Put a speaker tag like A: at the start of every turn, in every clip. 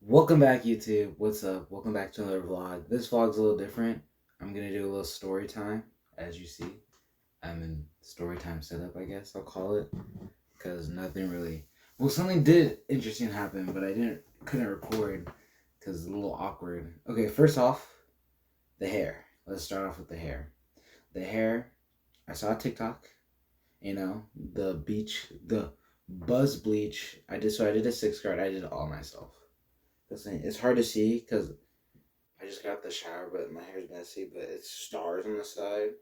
A: Welcome back, YouTube. What's up? Welcome back to another vlog. This vlog's a little different. I'm gonna do a little story time. As you see, I'm in story time setup, I guess I'll call it, because nothing really. Well, something did interesting happen, but couldn't record because it's a little awkward. Okay, first off, the hair. Let's start off with the hair. The hair. I saw a TikTok. The buzz bleach. I did a 6 guard. I did it all myself. It's hard to see because I just got the shower, but my hair's messy. But it's stars on the side.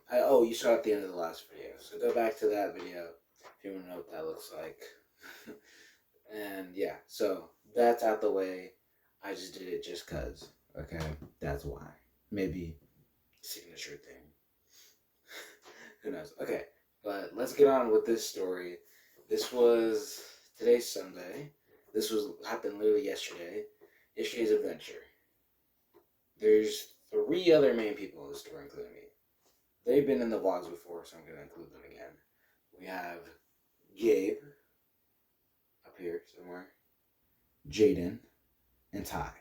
A: You saw at the end of the last video, so go back to that video if you want to know what that looks like. And yeah, so that's out the way. I just did it just cause. Okay, that's why. Maybe signature thing. Who knows? Okay, but let's get on with this story. Today's Sunday. This was happened literally yesterday. Yesterday's adventure. There's three other main people in the story, including me. They've been in the vlogs before, so I'm going to include them again. We have Gabe, up here somewhere, Jaden, and Ty.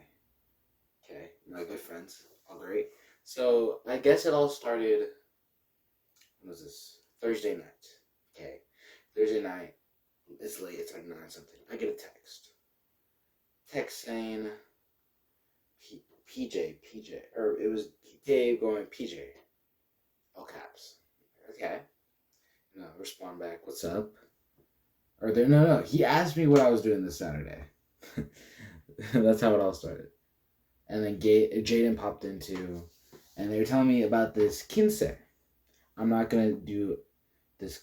A: Okay, my good friends, all great. So, I guess it all started, when was this? Thursday night. Okay, Thursday night, it's late, it's like 9 something. I get a text. Text saying, PJ, or it was Gabe going, PJ, all caps. Okay. No, respond back. What's up? Or there? No. He asked me what I was doing this Saturday. That's how it all started. And then Jaden popped into, and they were telling me about this quince. I'm not gonna do this.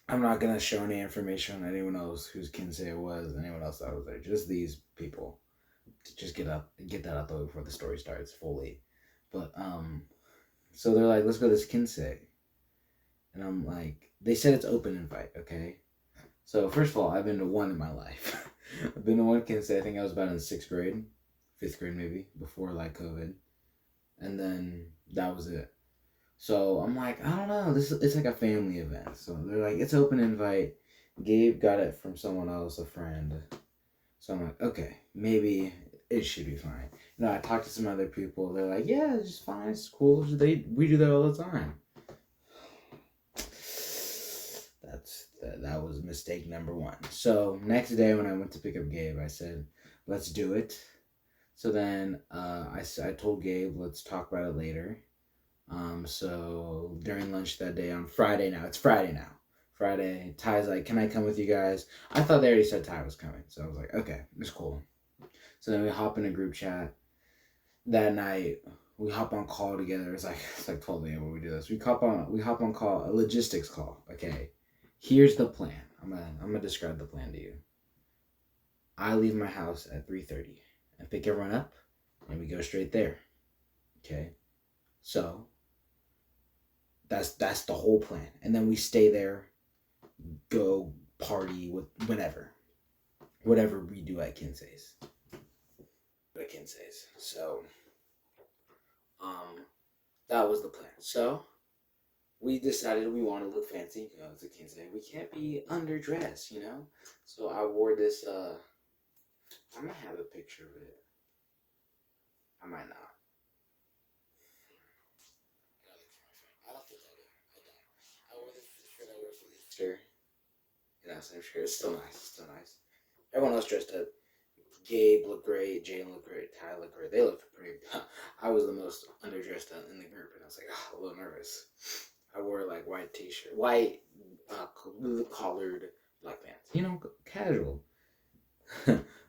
A: I'm not gonna show any information on anyone else whose quince it was. Anyone else that was there. Just these people. To just get that out the way before the story starts fully. But so they're like, let's go to this quince. And I'm like, they said it's open invite, okay? So first of all, I've been to one in my life. I've been to one quince. I think I was about in 6th grade, 5th grade maybe, before like COVID, and then that was it. So I'm like, I don't know. It's like a family event. So they're like, it's open invite. Gabe got it from someone else, a friend. So I'm like, okay, maybe it should be fine. I talked to some other people. They're like, yeah, it's just fine. It's cool. We do that all the time. That was mistake number one. So next day when I went to pick up Gabe, I said, let's do it. So then I told Gabe, let's talk about it later. So during lunch that day on Friday now, it's Friday now. Friday, Ty's like, can I come with you guys? I thought they already said Ty was coming. So I was like, okay, it's cool. So then we hop in a group chat. That night, we hop on call together. It's like 12 a.m. when we do this. We hop on call, a logistics call. Okay. Here's the plan. I'm gonna describe the plan to you. I leave my house at 3:30 and pick everyone up, and we go straight there. Okay, so that's the whole plan, and then we stay there, go party with whatever we do at Kinsey's. So that was the plan. So we decided we want to look fancy. It's a Kinsey. We can't be underdressed. So I wore this. I might have a picture of it. I might not. I don't think I do. I don't. I wore this shirt I wear for Easter. Same shirt. It's still nice. Everyone else dressed up. Gabe looked great. Jane looked great. Ty looked great. They looked pretty. I was the most underdressed in the group, and I was like, a little nervous. I wore like white t-shirt, white collared black pants. Casual.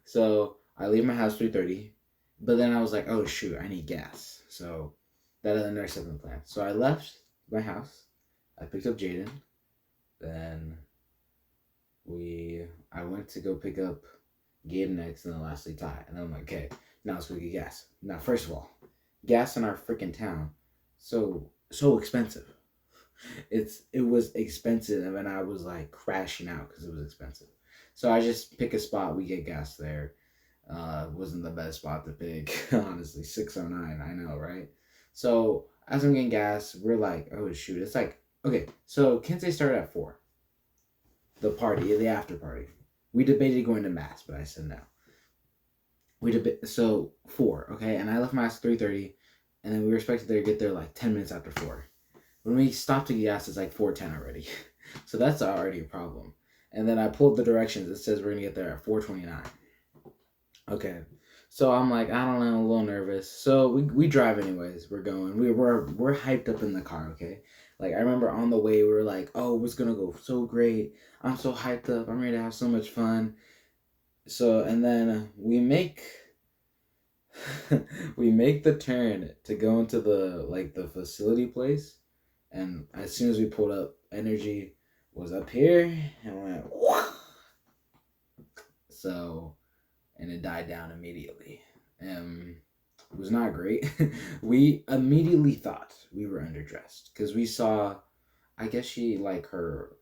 A: So I leave my house 3:30, but then I was like, oh shoot, I need gas. So that is another step in the plan. So I left my house. I picked up Jaden. Then I went to go pick up Gabe next, and then lastly Ty. And then I'm like, okay, now let's go get gas. Now, first of all, gas in our freaking town, so expensive. It was expensive, and I was like crashing out because it was expensive. So I just pick a spot. We get gas there. Wasn't the best spot to pick, honestly. 609, I know, right? So as I'm getting gas, we're like, oh shoot, it's like okay. So Kinsey started at 4. The after party. We debated going to mass, but I said no. So 4, okay, and I left my ass at 3:30, and then we were expected to get there like 10 minutes after 4. When we stopped to get gas, it's like 4:10 already, so that's already a problem. And then I pulled the directions. It says we're gonna get there at 4:29. Okay, so I'm like, I don't know, I'm a little nervous. So we drive anyways. We're going. We're hyped up in the car. Okay, like I remember on the way we were like, oh, it's gonna go so great. I'm so hyped up. I'm ready to have so much fun. So and then we make the turn to go into the facility place, and as soon as we pulled up, energy was up here and went so, and it died down immediately. It was not great. We immediately thought we were underdressed because we saw, I guess she like her,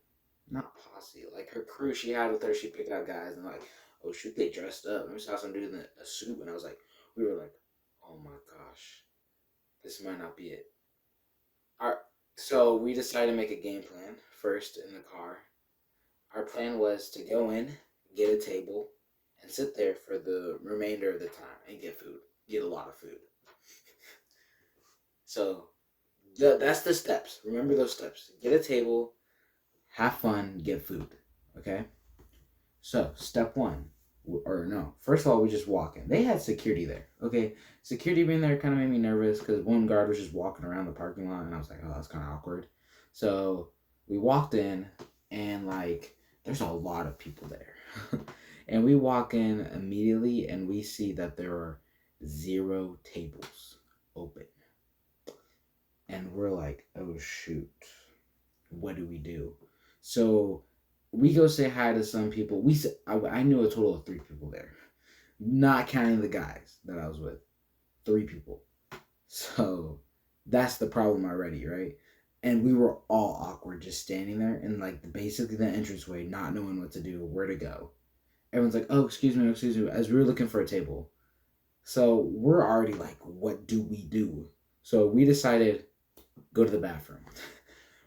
A: not posse, like her crew she had with her. She picked out guys and like, oh shoot, they dressed up. And we saw some dude in a suit, and I was like, we were like, oh my gosh, this might not be it. Our So we decided to make a game plan first in the car. Our plan was to go in, get a table, and sit there for the remainder of the time and get food. Get a lot of food. So that's the steps. Remember those steps. Get a table, have fun, get food. Okay? So, step 1. Or no, first of all, we just walk in. They had security there. Okay? Security being there kind of made me nervous because one guard was just walking around the parking lot, and I was like, oh, that's kind of awkward. So, we walked in, and like, there's a lot of people there. And we walk in immediately, and we see that there are 0 tables open. And we're like, oh shoot, what do we do? So we go say hi to some people. I knew a total of 3 people there, not counting the guys that I was with. 3 people. So that's the problem already, right? And we were all awkward, just standing there in like basically the entranceway, not knowing what to do, where to go. Everyone's like, oh, excuse me, as we were looking for a table. So we're already like, what do we do? So we decided, go to the bathroom.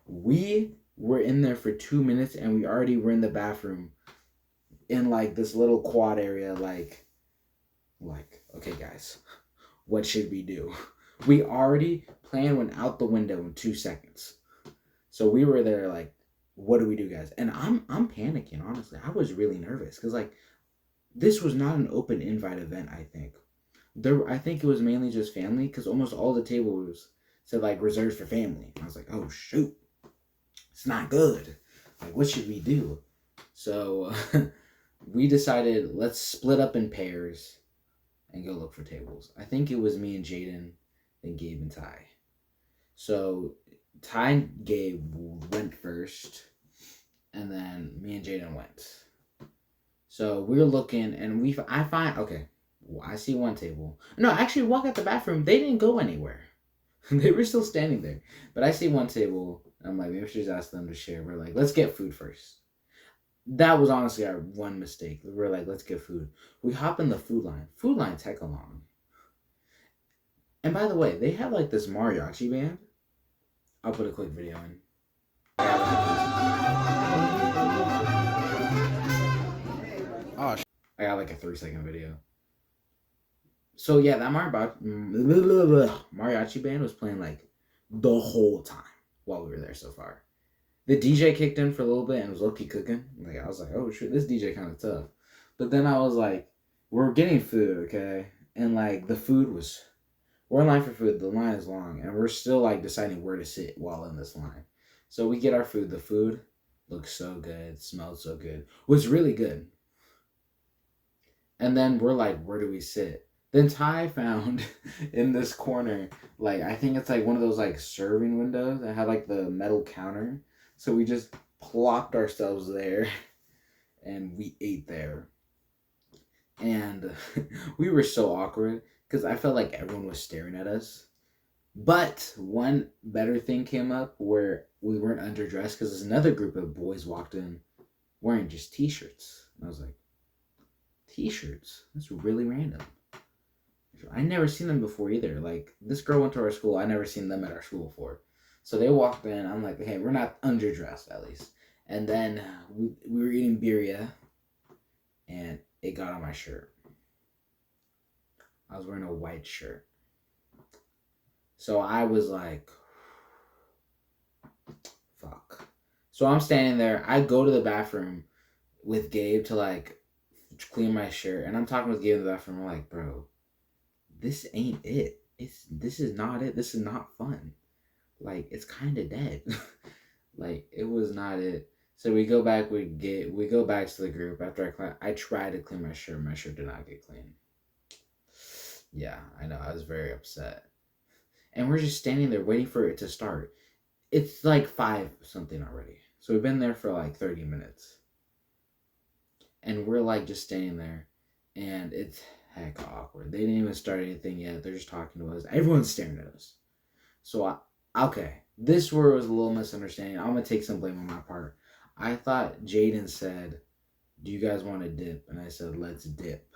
A: We were in there for 2 minutes, and we already were in the bathroom in like this little quad area. Like, okay, guys, what should we do? We already plan went out the window in 2 seconds. So we were there like, what do we do, guys? And I'm panicking, honestly. I was really nervous because like this was not an open invite event. I think it was mainly just family because almost all the tables said like reserved for family. And I was like, oh shoot, it's not good. Like, what should we do? So we decided let's split up in pairs and go look for tables. I think it was me and Jaden, then Gabe and Ty. So Ty and Gabe went first, and then me and Jaden went. So we were looking, and I see one table. No, actually, walk out the bathroom. They didn't go anywhere. They were still standing there. But I see one table. And I'm like, maybe we should just ask them to share. We're like, let's get food first. That was honestly our one mistake. We're like, let's get food. We hop in the food line. Food line's hecka long. And by the way, they have like this mariachi band. I'll put a quick video in. Oh, I got like a 3-second video. So yeah, that mariachi band was playing like the whole time while we were there so far. The DJ kicked in for a little bit and was low-key cooking. Like I was like, oh shit, this DJ kind of tough. But then I was like, we're getting food, okay? And like we're in line for food. The line is long, and we're still like deciding where to sit while in this line. So we get our food. The food looks so good, smelled so good, was really good. And then we're like, where do we sit? Then Ty found in this corner, like I think it's like one of those like serving windows that had like the metal counter. So we just plopped ourselves there, and we ate there. And we were so awkward because I felt like everyone was staring at us. But one better thing came up where we weren't underdressed because another group of boys walked in wearing just t-shirts. And I was like, t-shirts? That's really random. I never seen them before either. Like, this girl went to our school. I never seen them at our school before. So they walked in. I'm like, hey, we're not underdressed at least. And then we were eating birria. and it got on my shirt. I was wearing a white shirt. So I was like, fuck. So I'm standing there. I go to the bathroom with Gabe to like clean my shirt. And I'm talking with Gabe in the bathroom. I'm like, bro, this ain't it. This is not it. This is not fun. Like, it's kind of dead. Like, it was not it. So we go back. We go back to the group after I tried to clean my shirt. My shirt did not get clean. Yeah, I know. I was very upset. And we're just standing there waiting for it to start. It's like 5 something already. So we've been there for like 30 minutes. And we're like just standing there. And it's heck awkward. They didn't even start anything yet. They're just talking to us. Everyone's staring at us. So, okay. This where it was a little misunderstanding. I'm going to take some blame on my part. I thought Jaden said, do you guys want to dip? And I said, let's dip.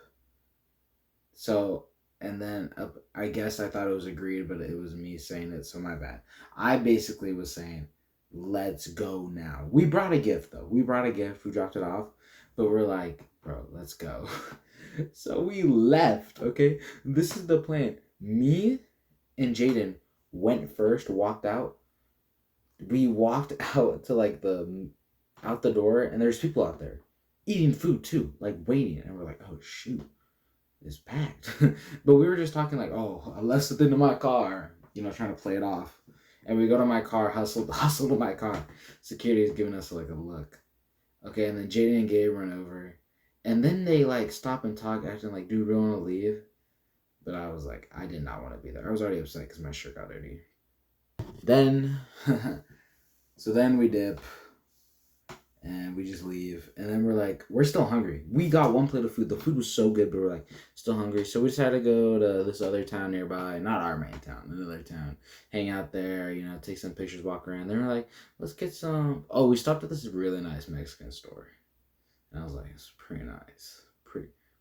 A: So, and then I guess I thought it was agreed, but it was me saying it, so my bad. I basically was saying, let's go now. We brought a gift, though. We brought a gift. We dropped it off. But we're like, bro, let's go. So we left, okay? This is the plan. Me and Jaden went first, walked out. We walked out to like out the door, and there's people out there eating food too, like waiting. And we're like, oh shoot, it's packed. But we were just talking like, oh, I left something in my car, trying to play it off. And we go to my car, hustle to my car. Security is giving us like a look. Okay, and then Jaden and Gabe run over. And then they like stop and talk, acting like, dude, we want to leave. But I was like, I did not want to be there. I was already upset because my shirt got dirty. Then, so then we dip. And we just leave. And then we're like, we're still hungry. We got one plate of food. The food was so good, but we're like, still hungry. So we just had to go to this other town nearby. Not our main town, another town. Hang out there, take some pictures, walk around. Then we're like, let's get some. Oh, we stopped at this really nice Mexican store. And I was like, it's pretty nice.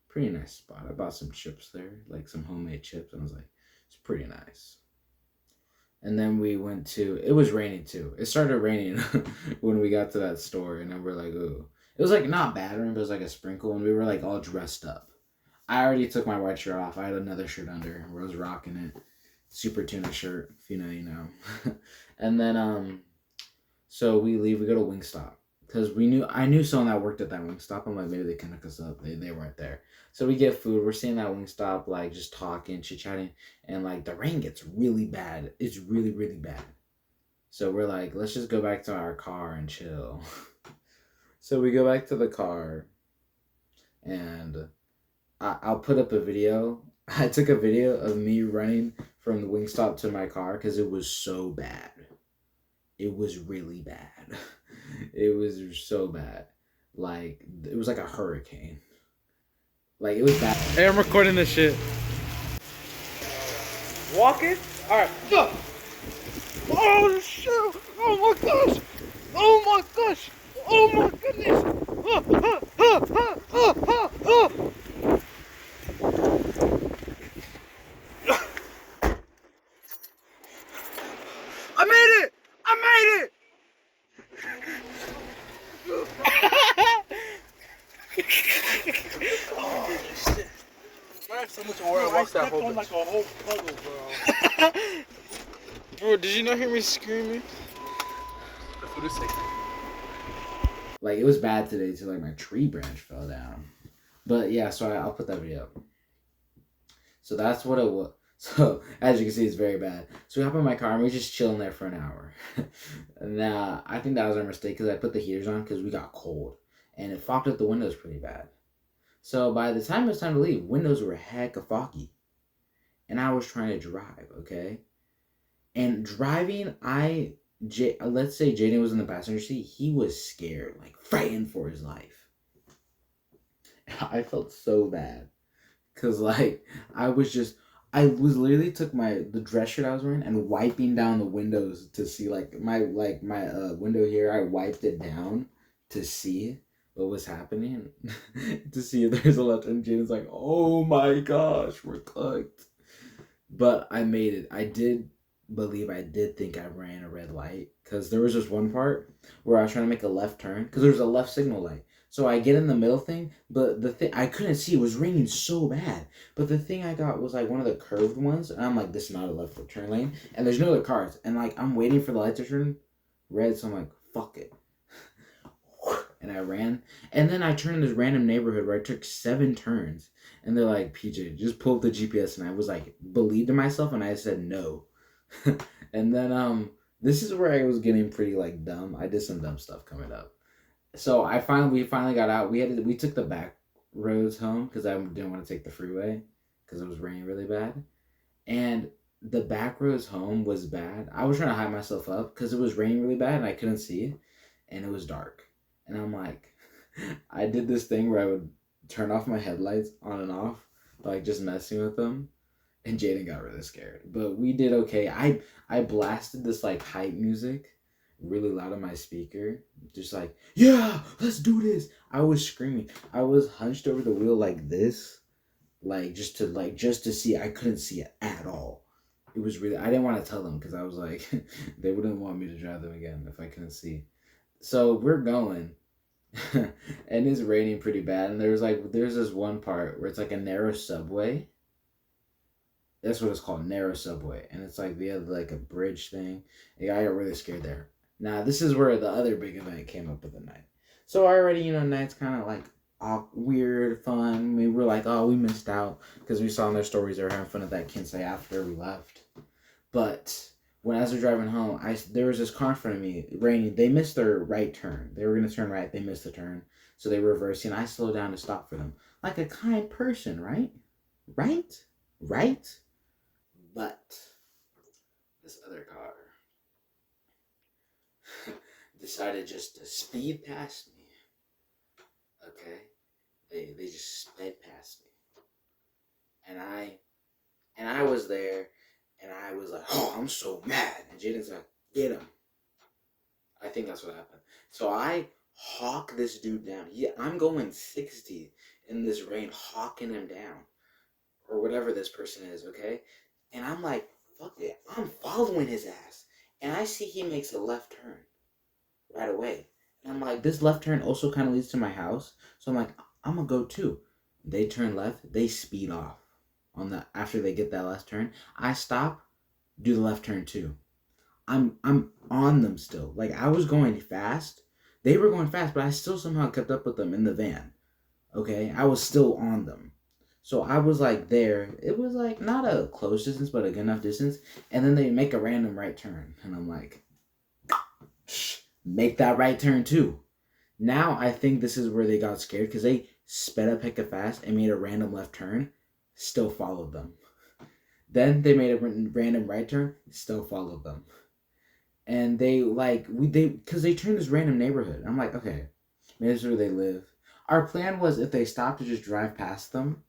A: Pretty nice spot. I bought some chips there, like some homemade chips. And I was like, it's pretty nice. And then we went to, it was raining too. It started raining when we got to that store. And then we're like, ooh. It was like not bad rain, but it was like a sprinkle. And we were like all dressed up. I already took my white shirt off. I had another shirt under where I was rocking it. Super tuna shirt. If you know, you know. And then, so we leave. We go to Wingstop. Because I knew someone that worked at that Wingstop. I'm like, maybe they can hook us up. They weren't there. So we get food. We're seeing that Wingstop, like, just talking, chit-chatting. And, like, the rain gets really bad. It's really, really bad. So we're like, let's just go back to our car and chill. So we go back to the car. And I'll put up a video. I took a video of me running from the Wingstop to my car because it was so bad. It was really bad. It was so bad. Like, it was like a hurricane. Like, it was bad.
B: Hey, I'm recording this shit. Walking? Alright, go! Oh, shit! Oh my gosh! Oh my gosh! Oh my goodness! I made it! I made it! Oh, shit. I have so much to worry about that whole like a whole puddle, bro. Bro, did you not hear me screaming? The food is safe.
A: Like, it was bad today too. Like, my tree branch fell down. But yeah, so I'll put that video up. So that's what it was. So, as you can see, it's very bad. So we hop in my car and we're just chilling there for an hour. And I think that was our mistake because I put the heaters on because we got cold. And it fogged up the windows pretty bad. So by the time it was time to leave, windows were hecka foggy. And I was trying to drive, okay? And driving, let's say Jaden was in the passenger seat. He was scared, like frightened for his life. I felt so bad. Because, like, I was literally took the dress shirt I was wearing and wiping down the windows to see, like, my window here. I wiped it down to see what was happening. To see if there's a left. And Jaden's like, oh my gosh, we're cooked. But I made it. I did think I ran a red light. Because there was just one part where I was trying to make a left turn. Because there was a left signal light. So I get in the middle thing, but the thing I couldn't see, it was raining so bad. But the thing I got was like one of the curved ones, and I'm like, this is not a left turn lane, and there's no other cars, and like I'm waiting for the light to turn red, so I'm like, fuck it, and I ran, and then I turned in this random neighborhood where I took 7 turns, and they're like, PJ, just pull up the GPS, and I was like, believed in myself, and I said no, and then this is where I was getting pretty like dumb. I did some dumb stuff coming up. So we finally got out. We took the back roads home because I didn't want to take the freeway because it was raining really bad. And the back roads home was bad. I was trying to hide myself up because it was raining really bad and I couldn't see, and it was dark. And I'm like, I did this thing where I would turn off my headlights on and off, like just messing with them. And Jaden got really scared, but we did okay. I blasted this like hype music really loud on my speaker, just like, yeah, let's do this. I was screaming. I was hunched over the wheel like this, just to see. I couldn't see it at all. It was really, I didn't want to tell them because I was like, they wouldn't want me to drive them again if I couldn't see. So we're going, and it's raining pretty bad. And there's this one part where it's like a narrow subway. That's what it's called, narrow subway, and it's like the other like a bridge thing. Yeah, I got really scared there. Now this is where the other big event came up with the night. So already, night's kind of like weird, fun. We were like, oh, we missed out because we saw in their stories they were having fun at that Kinsey after we left. But as we're driving home, there was this car in front of me, raining. They missed their right turn. They were gonna turn right. They missed the turn, so they were reversing. I slowed down to stop for them, like a kind person, right? Right. But this other car decided just to speed past me. Okay, they just sped past me, and I was there, and I was like, oh, I'm so mad. And Jaden's like, get him. I think that's what happened. So I hawk this dude down. I'm going 60 in this rain, hawking him down, or whatever this person is. Okay. And I'm like, fuck it. I'm following his ass. And I see he makes a left turn right away. And I'm like, this left turn also kind of leads to my house. So I'm like, I'm going to go too. They turn left. They speed off after they get that last turn. I stop, do the left turn too. I'm on them still. Like, I was going fast. They were going fast, but I still somehow kept up with them in the van. Okay? I was still on them. So I was like there. It was like not a close distance, but a good enough distance. And then they make a random right turn. And I'm like, make that right turn too. Now I think this is where they got scared because they sped up hecka fast and made a random left turn. Still followed them. Then they made a random right turn. Still followed them. And because they turned this random neighborhood. I'm like, okay, maybe this is where they live. Our plan was if they stopped to just drive past them.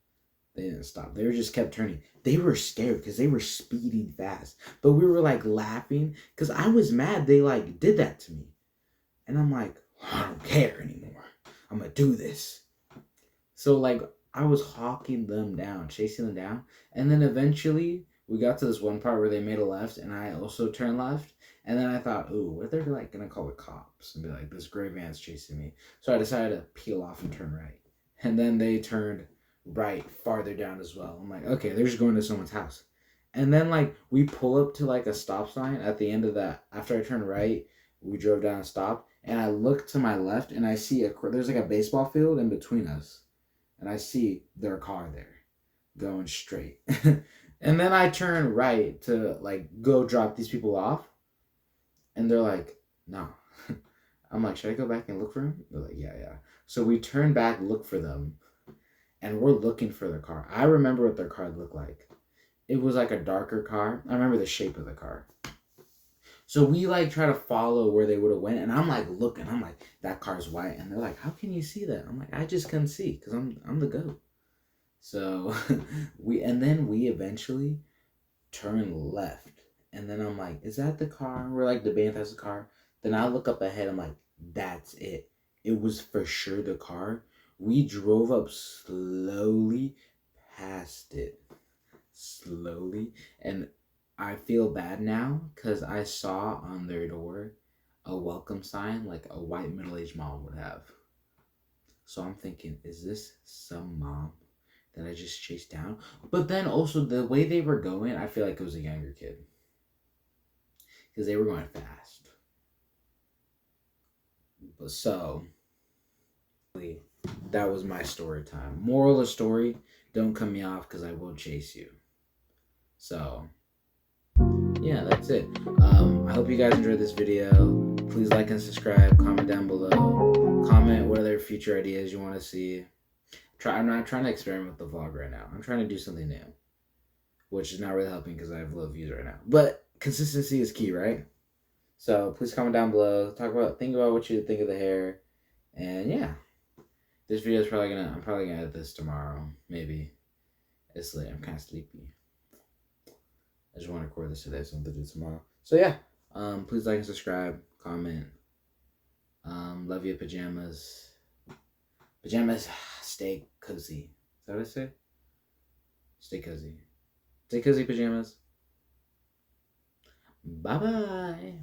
A: They didn't stop. They just kept turning. They were scared because they were speeding fast. But we were like laughing because I was mad they like did that to me. And I'm like, I don't care anymore. I'm going to do this. So like I was hawking them down, chasing them down. And then eventually we got to this one part where they made a left and I also turned left. And then I thought, ooh, what if they're like going to call the cops and be like, this gray van's chasing me. So I decided to peel off and turn right. And then they turned right farther down as well. I'm like, okay, they're just going to someone's house. And then like we pull up to like a stop sign at the end of that. After I turned right, we drove down and stopped. And I look to my left and I see there's like a baseball field in between us. And I see their car there going straight. And then I turn right to like go drop these people off. And they're like, no. I'm like, should I go back and look for him? They're like, yeah. So we turn back, look for them. And we're looking for their car. I remember what their car looked like. It was like a darker car. I remember the shape of the car. So we like try to follow where they would have went. And I'm like looking. I'm like, that car's white. And they're like, how can you see that? I'm like, I just couldn't see because I'm the goat. So we eventually turn left. And then I'm like, is that the car? We're like debating if that's the car. Then I look up ahead. I'm like, that's it. It was for sure the car. We drove up slowly past it. Slowly. And I feel bad now because I saw on their door a welcome sign like a white middle-aged mom would have. So I'm thinking, is this some mom that I just chased down? But then also the way they were going, I feel like it was a younger kid. Because they were going fast. But so, that was my story time. Moral of the story, don't cut me off because I will chase you. So, yeah, that's it. I hope you guys enjoyed this video. Please like and subscribe. Comment down below. Comment what other future ideas you want to see. I'm not trying to experiment with the vlog right now. I'm trying to do something new, which is not really helping because I have low views right now. But consistency is key, right? So please comment down below. Think about what you think of the hair, and yeah, this video is I'm probably gonna edit this tomorrow. Maybe it's late. I'm kind of sleepy. I just want to record this today, so I'm gonna do it tomorrow. So yeah, please like and subscribe, comment. Love you, pajamas. Pajamas, stay cozy. Is that what I say? Stay cozy. Stay cozy, pajamas. Bye bye.